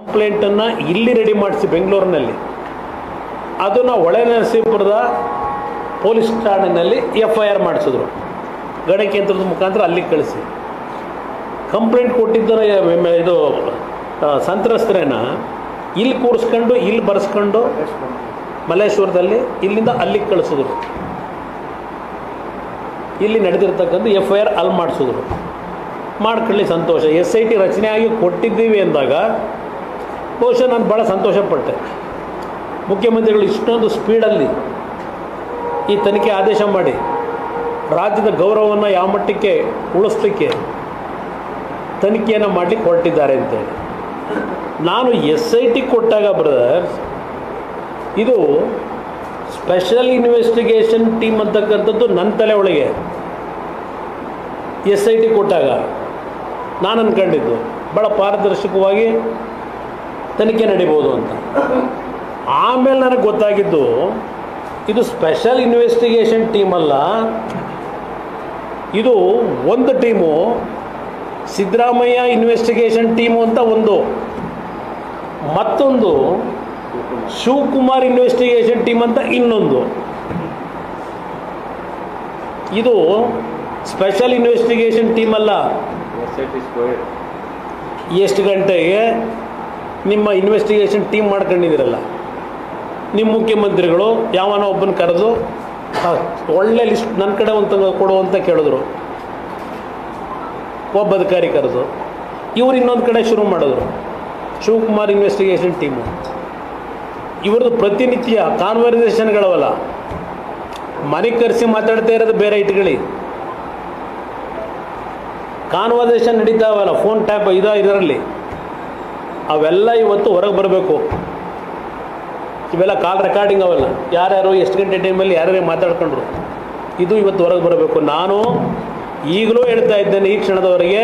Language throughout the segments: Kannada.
ಕಂಪ್ಲೇಂಟನ್ನು ಇಲ್ಲಿ ರೆಡಿ ಮಾಡಿಸಿ ಬೆಂಗಳೂರಿನಲ್ಲಿ ಅದನ್ನು ಹೊಳೆನರಸೀಪುರದ ಪೊಲೀಸ್ ಠಾಣೆಯಲ್ಲಿ FIR ಮಾಡಿಸಿದ್ರು. ಗಣಕಯಂತ್ರದ ಮುಖಾಂತರ ಅಲ್ಲಿಗೆ ಕಳಿಸಿ ಕಂಪ್ಲೇಂಟ್ ಕೊಟ್ಟಿದ್ದರೆ ಇದು ಸಂತ್ರಸ್ತರೇನ ಇಲ್ಲಿ ಕೂರಿಸ್ಕೊಂಡು ಇಲ್ಲಿ ಬರೆಸ್ಕೊಂಡು ಮಲ್ಲೇಶ್ವರದಲ್ಲಿ ಇಲ್ಲಿಂದ ಅಲ್ಲಿಗೆ ಕಳಿಸಿದ್ರು. ಇಲ್ಲಿ ನಡೆದಿರ್ತಕ್ಕಂಥ FIR ಅಲ್ಲಿ ಮಾಡಿಸಿದ್ರು. ಮಾಡ್ಕೊಳ್ಳಿ ಸಂತೋಷ. SIT ರಚನೆ ಆಗಿ ಕೊಟ್ಟಿದ್ದೀವಿ ಅಂದಾಗ ಬಹುಶಃ ನಾನು ಭಾಳ ಸಂತೋಷಪಟ್ಟೆ. ಮುಖ್ಯಮಂತ್ರಿಗಳು ಇಷ್ಟೊಂದು ಸ್ಪೀಡಲ್ಲಿ ಈ ತನಿಖೆ ಆದೇಶ ಮಾಡಿ ರಾಜ್ಯದ ಗೌರವವನ್ನು ಯಾವ ಮಟ್ಟಕ್ಕೆ ಉಳಿಸ್ಲಿಕ್ಕೆ ತನಿಖೆಯನ್ನು ಮಾಡಲಿಕ್ಕೆ ಹೊರಟಿದ್ದಾರೆ ಅಂತೇಳಿ. ನಾನು SIT ಕೊಟ್ಟಾಗ ಬ್ರದರ್ಸ್ ಇದು ಸ್ಪೆಷಲ್ ಇನ್ವೆಸ್ಟಿಗೇಷನ್ ಟೀಮ್ ಅಂತಕ್ಕಂಥದ್ದು ನನ್ನ ತಲೆ ಒಳಗೆ SIT ಕೊಟ್ಟಾಗ ನಾನು ಅಂದ್ಕೊಂಡಿದ್ದು ಭಾಳ ಪಾರದರ್ಶಕವಾಗಿ ತನಿಖೆ ನಡೀಬೋದು ಅಂತ. ಆಮೇಲೆ ನನಗೆ ಗೊತ್ತಾಗಿದ್ದು ಇದು ಸ್ಪೆಷಲ್ ಇನ್ವೆಸ್ಟಿಗೇಷನ್ ಟೀಮ್ ಅಲ್ಲ, ಇದು ಒಂದು ಟೀಮು ಸಿದ್ದರಾಮಯ್ಯ ಇನ್ವೆಸ್ಟಿಗೇಷನ್ ಟೀಮು ಅಂತ ಒಂದು, ಮತ್ತೊಂದು ಶಿವಕುಮಾರ್ ಇನ್ವೆಸ್ಟಿಗೇಷನ್ ಟೀಮ್ ಅಂತ ಇನ್ನೊಂದು. ಇದು ಸ್ಪೆಷಲ್ ಇನ್ವೆಸ್ಟಿಗೇಷನ್ ಟೀಮ್ ಅಲ್ಲ. ಎಷ್ಟು ಗಂಟೆಗೆ ನಿಮ್ಮ ಇನ್ವೆಸ್ಟಿಗೇಷನ್ ಟೀಮ್ ಮಾಡ್ಕೊಂಡಿದ್ದೀರಲ್ಲ, ನಿಮ್ಮ ಮುಖ್ಯಮಂತ್ರಿಗಳು ಯಾವನೋ ಒಬ್ಬನ ಕರೆದು ಒಳ್ಳೆ ಲಿಸ್ಟ್ ನನ್ನ ಕಡೆ ಒಂದು ಕೊಡು ಅಂತ ಕೇಳಿದ್ರು. ಒಬ್ಬ ಅಧಿಕಾರಿ ಕರೆದು ಇವರು ಇನ್ನೊಂದು ಕಡೆ ಶುರು ಮಾಡಿದ್ರು. ಶಿವಕುಮಾರ್ ಇನ್ವೆಸ್ಟಿಗೇಷನ್ ಟೀಮು ಇವ್ರದ್ದು ಪ್ರತಿನಿತ್ಯ ಕಾನ್ವರ್ಸೇಷನ್ಗಳವಲ್ಲ, ಮನೆ ಕರೆಸಿ ಮಾತಾಡ್ತಾ ಇರೋದು ಬೇರೆ ಇಟ್ಕೊಳ್ಳಿ, ಕಾನ್ವರ್ಸೇಷನ್ ನಡೀತಾವಲ್ಲ ಫೋನ್ ಟ್ಯಾಪ್ ಇದರಲ್ಲಿ ಅವೆಲ್ಲ ಇವತ್ತು ಹೊರಗೆ ಬರಬೇಕು. ಇವೆಲ್ಲ ಕಾಲ್ ರೆಕಾರ್ಡಿಂಗ್ ಅವೆಲ್ಲ ಯಾರ್ಯಾರು ಎಷ್ಟು ಗಂಟೆ ಟೈಮಲ್ಲಿ ಯಾರ್ಯಾರು ಮಾತಾಡ್ಕೊಂಡ್ರು ಇದು ಇವತ್ತು ಹೊರಗೆ ಬರಬೇಕು. ನಾನು ಈಗಲೂ ಹೇಳ್ತಾ ಇದ್ದೇನೆ, ಈ ಕ್ಷಣದವರೆಗೆ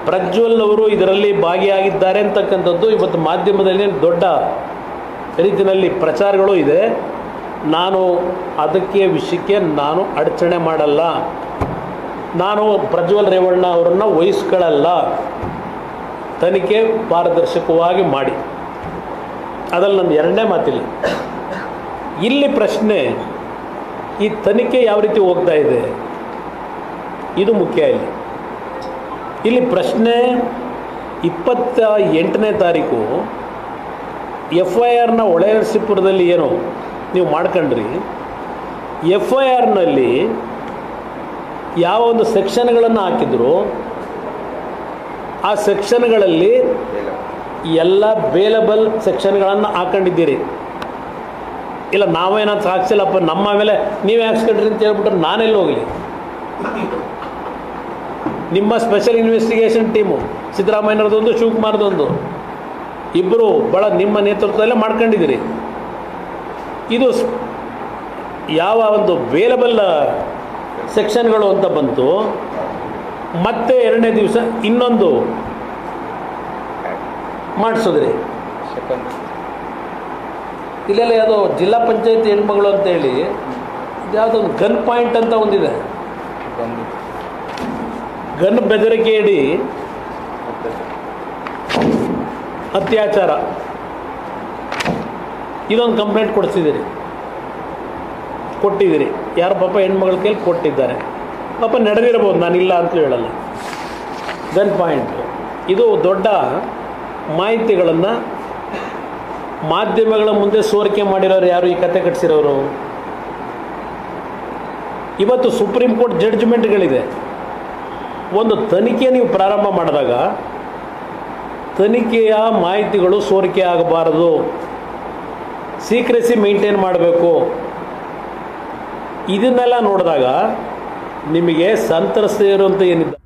ಪ್ರಜ್ವಲ್ ಅವರು ಇದರಲ್ಲಿ ಭಾಗಿಯಾಗಿದ್ದಾರೆ ಅಂತಕ್ಕಂಥದ್ದು ಇವತ್ತು ಮಾಧ್ಯಮದಲ್ಲಿ ದೊಡ್ಡ ರೀತಿಯಲ್ಲಿ ಪ್ರಚಾರಗಳು ಇದೆ. ನಾನು ಅದಕ್ಕೆ ವಿಷಯಕ್ಕೆ ನಾನು ಅಡಚಣೆ ಮಾಡಲ್ಲ, ನಾನು ಪ್ರಜ್ವಲ್ ರೇವಣ್ಣ ಅವರನ್ನು ವಹಿಸ್ಕೊಳ್ಳಲ್ಲ. ತನಿಖೆ ಪಾರದರ್ಶಕವಾಗಿ ಮಾಡಿ, ಅದ್ರಲ್ಲಿ ನನ್ನ ಎರಡನೇ ಮಾತಿಲ್ಲ. ಇಲ್ಲಿ ಪ್ರಶ್ನೆ, ಈ ತನಿಖೆ ಯಾವ ರೀತಿ ಹೋಗ್ತಾ ಇದೆ ಇದು ಮುಖ್ಯ. ಇಲ್ಲಿ ಪ್ರಶ್ನೆ 28ನೇ ತಾರೀಕು FIRನ ಹೊಳೆನರಸೀಪುರದಲ್ಲಿ ಏನೋ ನೀವು ಮಾಡ್ಕೊಂಡ್ರಿ, FIRನಲ್ಲಿ ಯಾವ ಒಂದು ಸೆಕ್ಷನ್ಗಳನ್ನು ಹಾಕಿದ್ರು ಆ ಸೆಕ್ಷನ್ಗಳಲ್ಲಿ ಎಲ್ಲ ಬೇಲಬಲ್ ಸೆಕ್ಷನ್ಗಳನ್ನು ಹಾಕೊಂಡಿದ್ದೀರಿ. ಇಲ್ಲ ನಾವೇನಾದ್ರು ಹಾಕ್ಸಿಲ್ಲಪ್ಪ, ನಮ್ಮ ಮೇಲೆ ನೀವೇ ಹಾಕ್ಸ್ಕೊಂಡ್ರಿ ಅಂತ ಹೇಳ್ಬಿಟ್ರೆ ನಾನೆಲ್ಲಿ ಹೋಗಲಿ? ನಿಮ್ಮ ಸ್ಪೆಷಲ್ ಇನ್ವೆಸ್ಟಿಗೇಷನ್ ಟೀಮು ಸಿದ್ದರಾಮಯ್ಯನವ್ರದ್ದೊಂದು ಶಿವಕುಮಾರ್ದೊಂದು ಇಬ್ಬರು ಭಾಳ ನಿಮ್ಮ ನೇತೃತ್ವದಲ್ಲೇ ಮಾಡ್ಕೊಂಡಿದ್ದೀರಿ. ಇದು ಯಾವ ಒಂದು ಬೇಲಬಲ್ ಸೆಕ್ಷನ್ಗಳು ಅಂತ ಬಂತು. ಮತ್ತೆ ಎರಡನೇ ದಿವಸ ಇನ್ನೊಂದು ಮಾಡಿಸಿದ್ರಿ. ಇಲ್ಲೆಲ್ಲ ಯಾವುದೋ ಜಿಲ್ಲಾ ಪಂಚಾಯತ್ ಹೆಣ್ಮಗಳು ಅಂತೇಳಿ ಯಾವುದೋ ಒಂದು ಗನ್ ಪಾಯಿಂಟ್ ಅಂತ ಒಂದಿದೆ, ಗನ್ ಬೆದರಿಕೆ ಇಡಿ ಅತ್ಯಾಚಾರ, ಇದೊಂದು ಕಂಪ್ಲೇಂಟ್ ಕೊಟ್ಟಿದ್ದೀರಿ. ಯಾರು ಪಾಪ ಹೆಣ್ಮಗಳ ಕೈಲಿ ಕೊಟ್ಟಿದ್ದಾರೆ, ಪಾಪ ನಡೆದಿರ್ಬೋದು, ನಾನಿಲ್ಲ ಅಂತ ಹೇಳಲ್ಲ. ಗನ್ ಪಾಯಿಂಟ್ ಇದು ದೊಡ್ಡ ಮಾಹಿತಿಗಳನ್ನು ಮಾಧ್ಯಮಗಳ ಮುಂದೆ ಸೋರಿಕೆ ಮಾಡಿರೋರು ಯಾರು? ಈ ಕತೆ ಕಟ್ಟಿಸಿರೋರು. ಇವತ್ತು ಸುಪ್ರೀಂ ಕೋರ್ಟ್ ಜಡ್ಜ್ಮೆಂಟ್ಗಳಿದೆ. ಒಂದು ತನಿಖೆ ನೀವು ಪ್ರಾರಂಭ ಮಾಡಿದಾಗ ತನಿಖೆಯ ಮಾಹಿತಿಗಳು ಸೋರಿಕೆ ಆಗಬಾರದು, ಸೀಕ್ರೆಸಿ ಮೇಂಟೈನ್ ಮಾಡಬೇಕು. ಇದನ್ನೆಲ್ಲ ನೋಡಿದಾಗ ನಿಮಗೆ ಸಂತ್ರಸ್ತೆಯರು ಅಂತ ಏನಿದ್ದಾರೆ